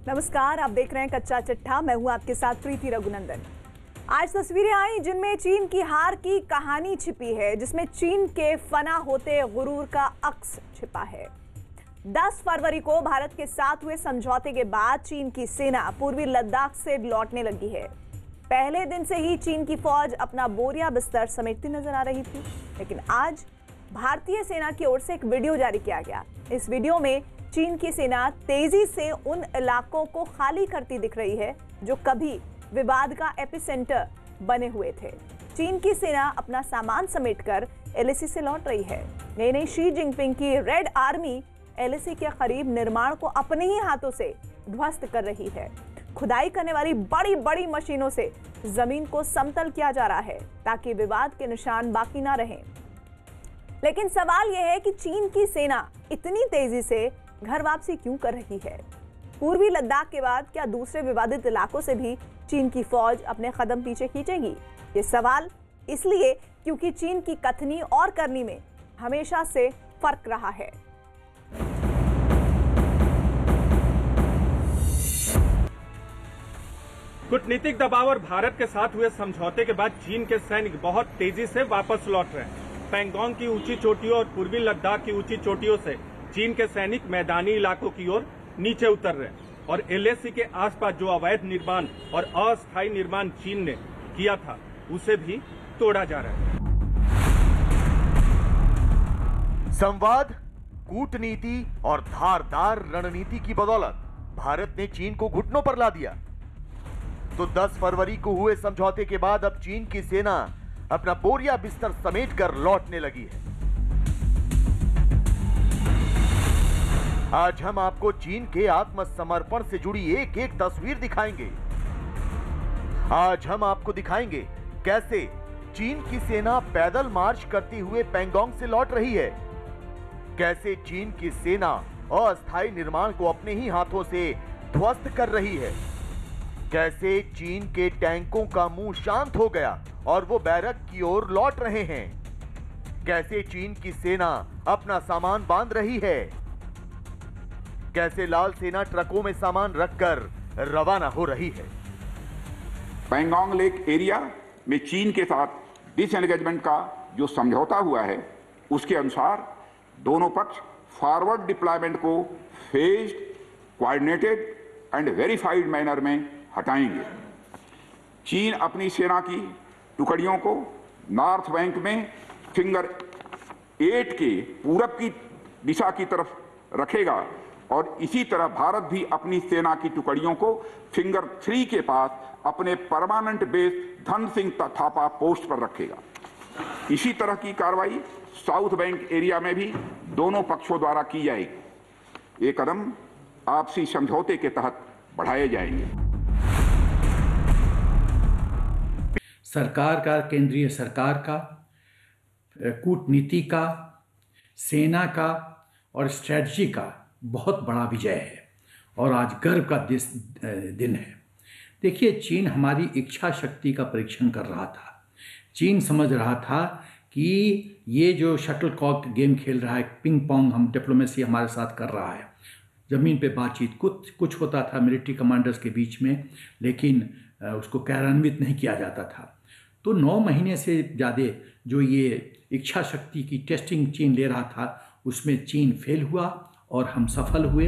नमस्कार, आप देख रहे हैं कच्चा चिट्ठा। मैं हूं आपके साथ प्रीति रघुनंदन। आज तस्वीरें आई जिनमें चीन की हार की कहानी छिपी है, जिसमें चीन के फना होते गुरूर का अक्स छिपा है। 10 फरवरी को भारत के साथ हुए समझौते के बाद चीन की सेना पूर्वी लद्दाख से लौटने लगी है। पहले दिन से ही चीन की फौज अपना बोरिया बिस्तर समेटती नजर आ रही थी, लेकिन आज भारतीय सेना की ओर से एक वीडियो जारी किया गया। इस वीडियो में चीन की सेना तेजी से उन इलाकों को खाली करती दिख रही है जो कभी विवाद का एपिसेंटर बने हुए थे। चीन की सेना अपना सामान समेटकर एलएसी से लौट रही है। नई शी जिनपिंग की रेड आर्मी एलएसी के करीब निर्माण को अपने ही हाथों से ध्वस्त कर रही है। खुदाई करने वाली बड़ी बड़ी मशीनों से जमीन को समतल किया जा रहा है ताकि विवाद के निशान बाकी ना रहें। लेकिन सवाल यह है कि चीन की सेना इतनी तेजी से घर वापसी क्यों कर रही है? पूर्वी लद्दाख के बाद क्या दूसरे विवादित इलाकों से भी चीन की फौज अपने कदम पीछे खींचेगी? ये सवाल इसलिए क्योंकि चीन की कथनी और करनी में हमेशा से फर्क रहा है। कूटनीतिक दबाव और भारत के साथ हुए समझौते के बाद चीन के सैनिक बहुत तेजी से वापस लौट रहे हैं। पैंगोंग की ऊंची चोटियों और पूर्वी लद्दाख की ऊंची चोटियों से चीन के सैनिक मैदानी इलाकों की ओर नीचे उतर रहे हैं और एलएसी के आसपास जो अवैध निर्माण और अस्थायी निर्माण चीन ने किया था उसे भी तोड़ा जा रहा है। संवाद, कूटनीति और धारदार रणनीति की बदौलत भारत ने चीन को घुटनों पर ला दिया। तो 10 फरवरी को हुए समझौते के बाद अब चीन की सेना अपना बोरिया बिस्तर समेटकर लौटने लगी है। आज हम आपको चीन के आत्मसमर्पण से जुड़ी एक एक तस्वीर दिखाएंगे। आज हम आपको दिखाएंगे कैसे चीन की सेना पैदल मार्च करती हुए पैंगोंग से लौट रही है, कैसे चीन की सेना अस्थायी निर्माण को अपने ही हाथों से ध्वस्त कर रही है, कैसे चीन के टैंकों का मुंह शांत हो गया और वो बैरक की ओर लौट रहे हैं, कैसे चीन की सेना अपना सामान बांध रही है, कैसे लाल सेना ट्रकों में सामान रखकर रवाना हो रही है। पैंगोंग लेक एरिया में चीन के साथ डिसएंगेजमेंट का जो समझौता हुआ है उसके अनुसार दोनों पक्ष फॉरवर्ड डिप्लॉयमेंट को phased, coordinated and verified manner में हटाएंगे। चीन अपनी सेना की टुकड़ियों को नॉर्थ बैंक में फिंगर 8 के पूरब की दिशा की तरफ रखेगा और इसी तरह भारत भी अपनी सेना की टुकड़ियों को फिंगर 3 के पास अपने permanent base Dhan Singh Thapa post पर रखेगा। इसी तरह की कार्रवाई साउथ बैंक एरिया में भी दोनों पक्षों द्वारा की जाएगी। ये कदम आपसी समझौते के तहत बढ़ाए जाएंगे। सरकार का, केंद्रीय सरकार का, कूटनीति का, सेना का और स्ट्रेटजी का बहुत बड़ा विजय है और आज गर्व का दिन है। देखिए, चीन हमारी इच्छा शक्ति का परीक्षण कर रहा था। चीन समझ रहा था कि ये जो शटलकॉक गेम खेल रहा है, पिंग पोंग हम डिप्लोमेसी हमारे साथ कर रहा है, ज़मीन पे बातचीत कुछ होता था मिलिट्री कमांडर्स के बीच में, लेकिन उसको कार्यान्वित नहीं किया जाता था। तो 9 महीने से ज़्यादा जो ये इच्छा शक्ति की टेस्टिंग चीन ले रहा था, उसमें चीन फेल हुआ और हम सफल हुए।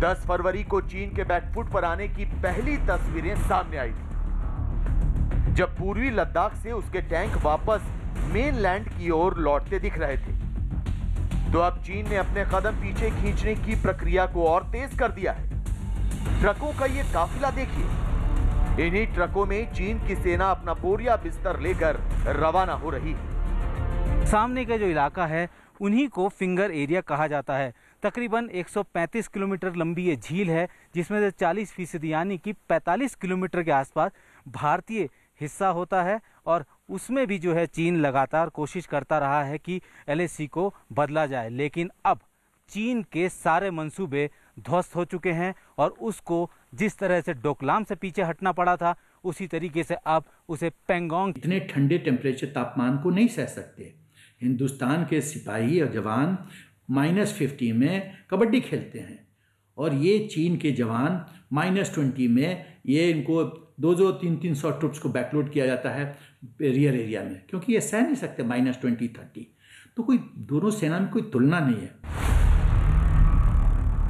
10 फरवरी को चीन के बैकफुट पर आने की पहली तस्वीरें सामने आई थी, जब पूर्वी लद्दाख से उसके टैंक वापस मेनलैंड की ओर लौटते दिख रहे थे। तो अब चीन ने अपने कदम पीछे खींचने की प्रक्रिया को और तेज कर दिया है। ट्रकों का ये काफिला देखिए। इन्हीं ट्रकों में चीन की सेना अपना बोरिया बिस्तर लेकर रवाना हो रही है। सामने का जो इलाका है उन्हीं को फिंगर एरिया कहा जाता है। तकरीबन 135 किलोमीटर लंबी ये झील है, जिसमें से 40% यानी कि 45 किलोमीटर के आसपास भारतीय हिस्सा होता है और उसमें भी जो है चीन लगातार कोशिश करता रहा है कि एलएसी को बदला जाए, लेकिन अब चीन के सारे मंसूबे ध्वस्त हो चुके हैं और उसको जिस तरह से डोकलाम से पीछे हटना पड़ा था उसी तरीके से अब उसे पैंगोंग। इतने ठंडे टेम्परेचर तापमान को नहीं सह सकते। हिंदुस्तान के सिपाही और जवान -50 में कबड्डी खेलते हैं, और ये चीन के जवान -20 में ये इनको 200-300 ट्रुप्स को बैकलोड किया जाता है रियर एरिया में, क्योंकि ये सह नहीं सकते -20-30। तो कोई दोनों सेना में कोई तुलना नहीं है।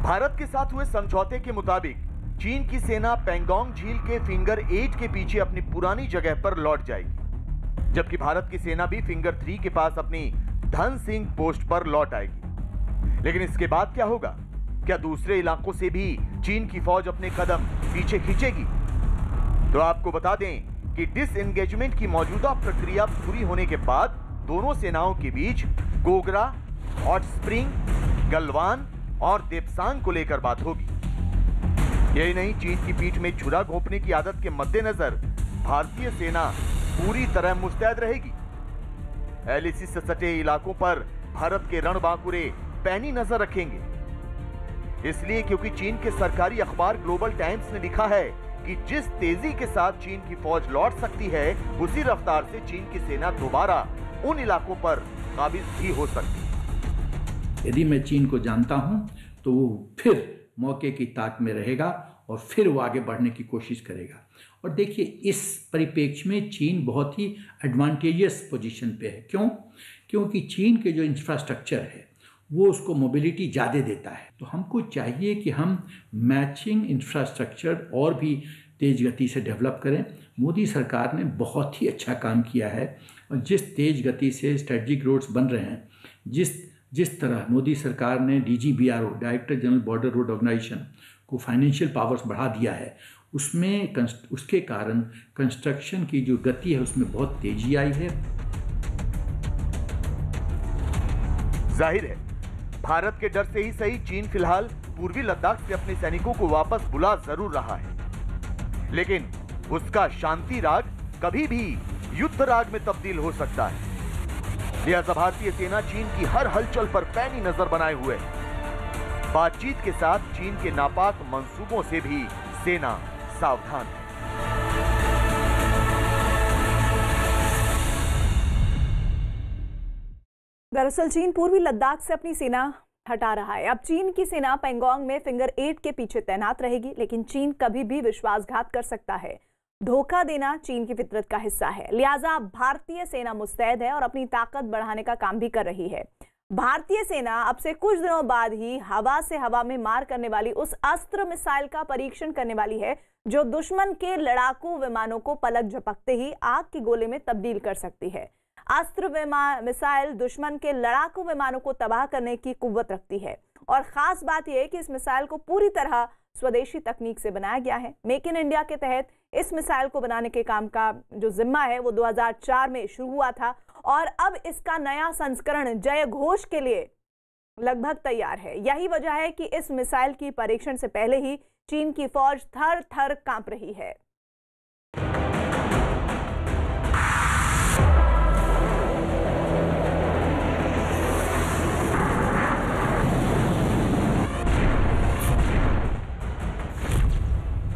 भारत के साथ हुए समझौते के मुताबिक चीन की सेना पैंगोंग झील के फिंगर 8 के पीछे अपनी पुरानी जगह पर लौट जाएगी, जबकि भारत की सेना भी फिंगर 3 के पास अपनी धन सिंह पोस्ट पर लौट आएगी। लेकिन इसके बाद क्या होगा? क्या दूसरे इलाकों से भी चीन की फौज अपने कदम पीछे खींचेगी? तो आपको बता दें कि डिसएंगेजमेंट की मौजूदा प्रक्रिया पूरी होने के बाद दोनों सेनाओं के बीच गोगरा, हॉट स्प्रिंग, गलवान और देपसांग को लेकर बात होगी। यही नहीं, चीन की पीठ में छुरा घोंपने की आदत के मद्देनजर भारतीय सेना पूरी तरह मुस्तैद रहेगी। एलएसी से सटे इलाकों पर भारत के रणबांकुरे पैनी नजर रखेंगे, इसलिए क्योंकि चीन के सरकारी अखबार ग्लोबल टाइम्स ने लिखा है कि जिस तेजी के साथ चीन की फौज लौट सकती है, उसी रफ्तार से चीन की सेना दोबारा उन इलाकों पर काबिज भी हो सकती है। यदि मैं चीन को जानता हूं तो वो फिर मौके की ताक में रहेगा और फिर वो आगे बढ़ने की कोशिश करेगा। और देखिए, इस परिप्रेक्ष्य में चीन बहुत ही एडवांटेजियस पोजीशन पे है। क्यों? क्योंकि चीन के जो इंफ्रास्ट्रक्चर है वो उसको मोबिलिटी ज़्यादा देता है। तो हमको चाहिए कि हम मैचिंग इंफ्रास्ट्रक्चर और भी तेज़ गति से डेवलप करें। मोदी सरकार ने बहुत ही अच्छा काम किया है, और जिस तेज़ गति से स्ट्रेटजिक रोड्स बन रहे हैं, जिस तरह मोदी सरकार ने DGBRO, director general border road organisation को फाइनेंशियल पावर्स बढ़ा दिया है, उसके कारण कंस्ट्रक्शन की जो गति है उसमें बहुत तेज़ी आई है। जाहिर है, भारत के डर से ही सही, चीन फिलहाल पूर्वी लद्दाख से अपने सैनिकों को वापस बुला जरूर रहा है, लेकिन उसका शांति राग कभी भी युद्ध राग में तब्दील हो सकता है। लिहाजा भारतीय सेना चीन की हर हलचल पर पैनी नजर बनाए हुए है। बातचीत के साथ चीन के नापाक मंसूबों से भी सेना सावधान है। दरअसल चीन पूर्वी लद्दाख से अपनी सेना हटा रहा है। अब चीन की सेना पैंगोंग में फिंगर 8 के पीछे तैनात रहेगी, लेकिन चीन कभी भी विश्वासघात कर सकता है। धोखा देना चीन की फितरत का हिस्सा है। लिहाजा भारतीय सेना मुस्तैद है और अपनी ताकत बढ़ाने का काम भी कर रही है। भारतीय सेना अब से कुछ दिनों बाद ही हवा से हवा में मार करने वाली उस अस्त्र मिसाइल का परीक्षण करने वाली है, जो दुश्मन के लड़ाकू विमानों को पलक झपकते ही आग के गोले में तब्दील कर सकती है। अस्त्र मिसाइल दुश्मन के लड़ाकू विमानों को तबाह करने की कुव्वत रखती है, और खास बात यह है कि इस मिसाइल को पूरी तरह स्वदेशी तकनीक से बनाया गया है। मेक इन इंडिया के तहत इस मिसाइल को बनाने के काम का जो जिम्मा है वो 2004 में शुरू हुआ था, और अब इसका नया संस्करण जय घोष के लिए लगभग तैयार है। यही वजह है कि इस मिसाइल की परीक्षण से पहले ही चीन की फौज थर थर कांप रही है।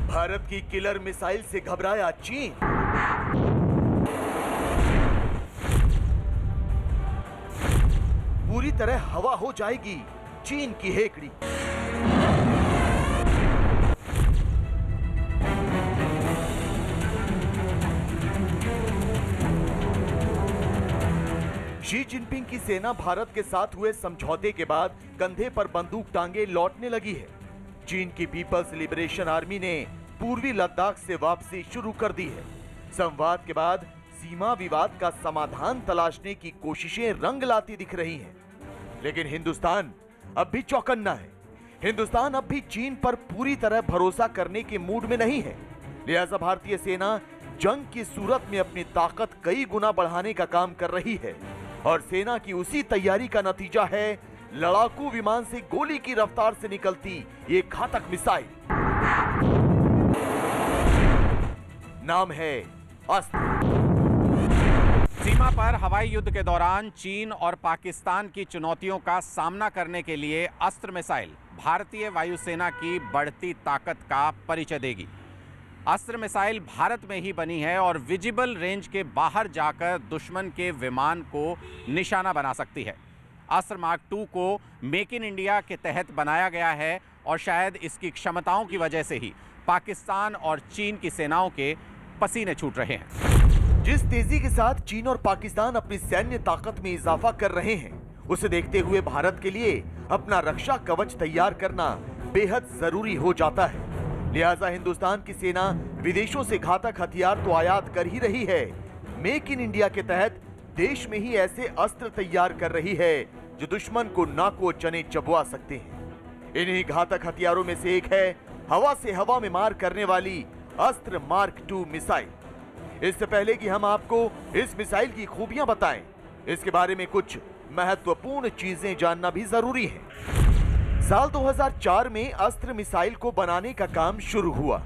भारत की किलर मिसाइल से घबराया चीन। पूरी तरह हवा हो जाएगी चीन की हेकड़ी। शी जिनपिंग की सेना भारत के साथ हुए समझौते के बाद कंधे पर बंदूक टांगे लौटने लगी है। चीन की पीपल्स लिबरेशन आर्मी ने पूर्वी लद्दाख से वापसी शुरू कर दी है। संवाद के बाद सीमा विवाद का समाधान तलाशने की कोशिशें रंग लाती दिख रही हैं। लेकिन हिंदुस्तान अब भी चौकन्ना है। हिंदुस्तान अब भी चीन पर पूरी तरह भरोसा करने के मूड में नहीं है। लिहाजा भारतीय सेना जंग की सूरत में अपनी ताकत कई गुना बढ़ाने का काम कर रही है, और सेना की उसी तैयारी का नतीजा है लड़ाकू विमान से गोली की रफ्तार से निकलती ये घातक मिसाइल। नाम है अस्त्र। सीमा पर हवाई युद्ध के दौरान चीन और पाकिस्तान की चुनौतियों का सामना करने के लिए अस्त्र मिसाइल भारतीय वायुसेना की बढ़ती ताकत का परिचय देगी। अस्त्र मिसाइल भारत में ही बनी है और विजिबल रेंज के बाहर जाकर दुश्मन के विमान को निशाना बना सकती है। अस्त्र मार्क 2 को मेक इन इंडिया के तहत बनाया गया है और शायद इसकी क्षमताओं की वजह से ही पाकिस्तान और चीन की सेनाओं के पसीने छूट रहे हैं। जिस तेजी के साथ चीन और पाकिस्तान अपनी सैन्य ताकत में इजाफा कर रहे हैं, उसे देखते हुए भारत के लिए अपना रक्षा कवच तैयार करना बेहद जरूरी हो जाता है। लिहाजा हिंदुस्तान की सेना विदेशों से घातक हथियार तो आयात कर ही रही है, मेक इन इंडिया के तहत देश में ही ऐसे अस्त्र तैयार कर रही है जो दुश्मन को नाको चने चबवा सकते हैं। इन्हीं घातक हथियारों में से एक है हवा से हवा में मार करने वाली अस्त्र मार्क 2 मिसाइल। इससे पहले कि हम आपको इस मिसाइल की खूबियां बताएं, इसके बारे में कुछ महत्वपूर्ण चीजें जानना भी जरूरी है। साल 2004 में अस्त्र मिसाइल को बनाने का काम शुरू हुआ।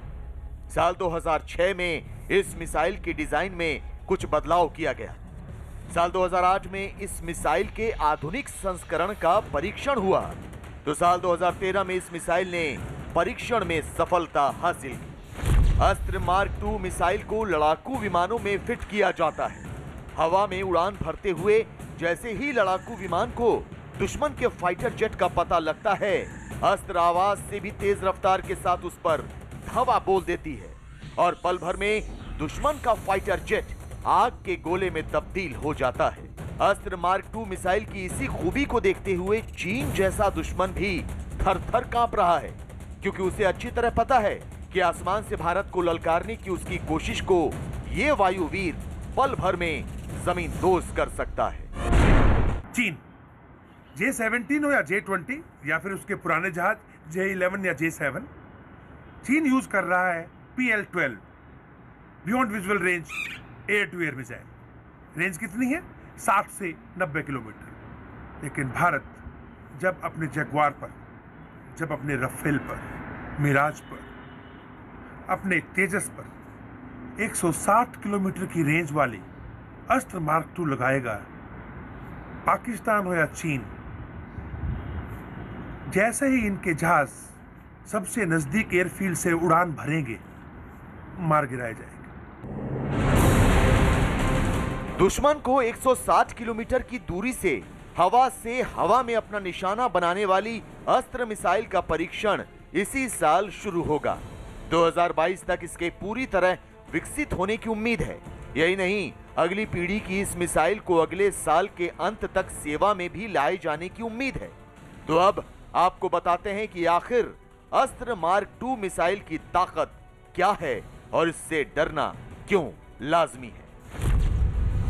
साल 2006 में इस मिसाइल के डिजाइन में कुछ बदलाव किया गया। साल 2008 में इस मिसाइल के आधुनिक संस्करण का परीक्षण हुआ, तो साल 2013 में इस मिसाइल ने परीक्षण में सफलता हासिल की। अस्त्र मार्क 2 मिसाइल को लड़ाकू विमानों में फिट किया जाता है। हवा में उड़ान भरते हुए जैसे ही लड़ाकू विमान को दुश्मन के फाइटर जेट का पता लगता है, अस्त्र आवाज से भी तेज रफ्तार के साथ उस पर धावा बोल देती है और पल भर में दुश्मन का फाइटर जेट आग के गोले में तब्दील हो जाता है। अस्त्र मार्क 2 मिसाइल की इसी खूबी को देखते हुए चीन जैसा दुश्मन भी थर-थर कांप रहा है, क्योंकि उसे अच्छी तरह पता है कि आसमान से भारत को ललकारने की उसकी कोशिश को ये वायुवीर पल भर में जमीन दोज कर सकता है। चीन J-17 हो या J-20 या फिर उसके पुराने जहाज J-11 या J-7, चीन यूज कर रहा है PL-12 beyond visual range air to air missile. Range कितनी है? 60 से 90 किलोमीटर। लेकिन भारत जब अपने जगुआर पर, जब अपने रफेल पर, मिराज पर, अपने तेजस पर 160 किलोमीटर की रेंज वाली अस्त्र मार्क 2 लगाएगा, पाकिस्तान हो या चीन, जैसे ही इनके जहाज सबसे नजदीक एयरफील्ड से उड़ान भरेंगे, मार गिराया जाएगा। दुश्मन को 160 किलोमीटर की दूरी से हवा में अपना निशाना बनाने वाली अस्त्र मिसाइल का परीक्षण इसी साल शुरू होगा। 2022 तक इसके पूरी तरह विकसित होने की उम्मीद है। यही नहीं, अगली पीढ़ी की इस मिसाइल को अगले साल के अंत तक सेवा में भी लाए जाने की उम्मीद है। तो अब आपको बताते हैं कि आखिर अस्त्र मार्क 2 मिसाइल की ताकत क्या है और इससे डरना क्यों लाजमी है।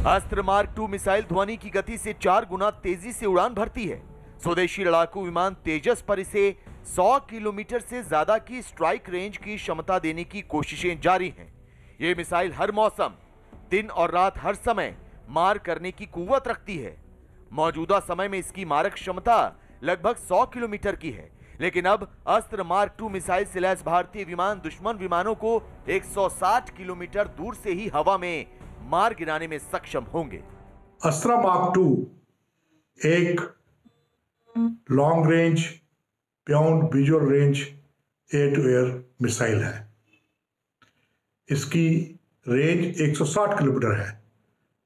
अस्त्र मार्क 2 मिसाइल ध्वनि की गति से 4 गुना तेजी से उड़ान भरती है। स्वदेशी लड़ाकू विमान तेजस पर इसे 100 किलोमीटर से ज्यादा की स्ट्राइक रेंज की क्षमता देने की कोशिशें जारी हैं। ये मिसाइल हर मौसम, दिन और रात हर समय मार करने की कुव्वत रखती है। मौजूदा समय में इसकी मारक क्षमता लगभग 100 किलोमीटर की है, लेकिन अब अस्त्र मार्क 2 मिसाइल से लैस भारतीय विमान दुश्मन विमानों को 160 किलोमीटर दूर से ही हवा में मार गिराने में सक्षम होंगे। अस्त्र मार्क 2 एक long range beyond visual range air to air missile है। इसकी रेंज 160 किलोमीटर है,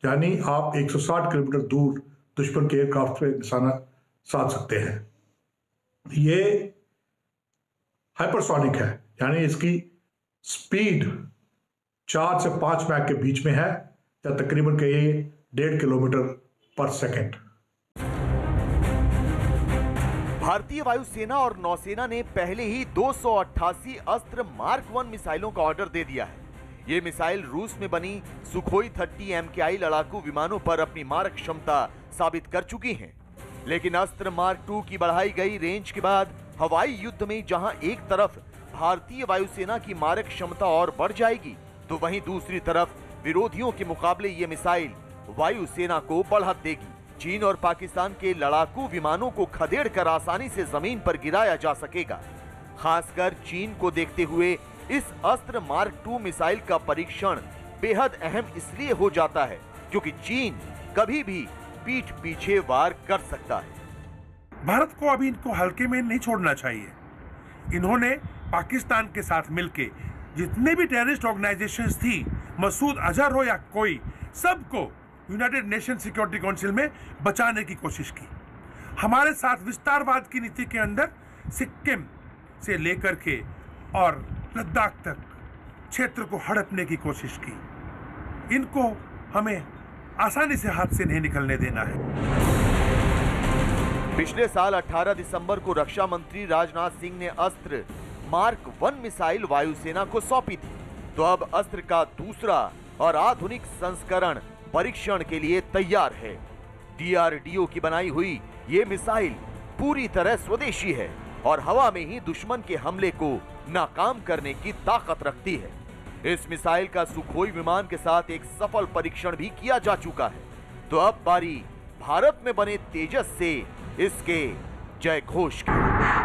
यानी आप 160 किलोमीटर दूर दुश्मन के एयरक्राफ्ट पे निशाना साध सकते हैं। ये हाइपरसोनिक है, यानी इसकी स्पीड 4 से 5 मैक के बीच में है, या तकरीबन कहिए 1.5 किलोमीटर पर सेकेंड। भारतीय वायुसेना और नौसेना ने पहले ही 288 अस्त्र मार्क 1 मिसाइलों का ऑर्डर दे दिया है। ये मिसाइल रूस में बनी सुखोई 30 MKI लड़ाकू विमानों पर अपनी मारक क्षमता साबित कर चुकी हैं। लेकिन अस्त्र मार्क 2 की बढ़ाई गई रेंज के बाद हवाई युद्ध में जहां एक तरफ भारतीय वायुसेना की मारक क्षमता और बढ़ जाएगी, तो वहीं दूसरी तरफ विरोधियों के मुकाबले ये मिसाइल वायुसेना को बढ़त देगी। चीन और पाकिस्तान के लड़ाकू विमानों को खदेड़कर आसानी से जमीन पर गिराया जा सकेगा। खासकर चीन को देखते हुए इस अस्त्र मार्क 2 मिसाइल का परीक्षण बेहद अहम इसलिए हो जाता है क्योंकि चीन कभी भी पीठ पीछे वार कर सकता है। भारत को अभी इनको हल्के में नहीं छोड़ना चाहिए। इन्होंने पाकिस्तान के साथ मिलकर जितने भी टेररिस्ट ऑर्गेनाइजेशंस थी, मसूद अजहर हो या कोई, सबको यूनाइटेड नेशन सिक्योरिटी काउंसिल में बचाने की कोशिश की। हमारे साथ विस्तारवाद की नीति के अंदर सिक्किम से लेकर के और लद्दाख तक क्षेत्र को हड़पने की कोशिश की। इनको हमें आसानी से हाथ से नहीं निकलने देना है। पिछले साल 18 दिसंबर को रक्षा मंत्री राजनाथ सिंह ने अस्त्र मार्क 1 मिसाइल वायुसेना को सौंपी थी, तो अब अस्त्र का दूसरा और आधुनिक संस्करण परीक्षण के लिए तैयार है। DRDO की बनाई हुई ये मिसाइल पूरी तरह स्वदेशी है और हवा में ही दुश्मन के हमले को नाकाम करने की ताकत रखती है। इस मिसाइल का सुखोई विमान के साथ एक सफल परीक्षण भी किया जा चुका है, तो अब बारी भारत में बने तेजस से इसके जय घोष की।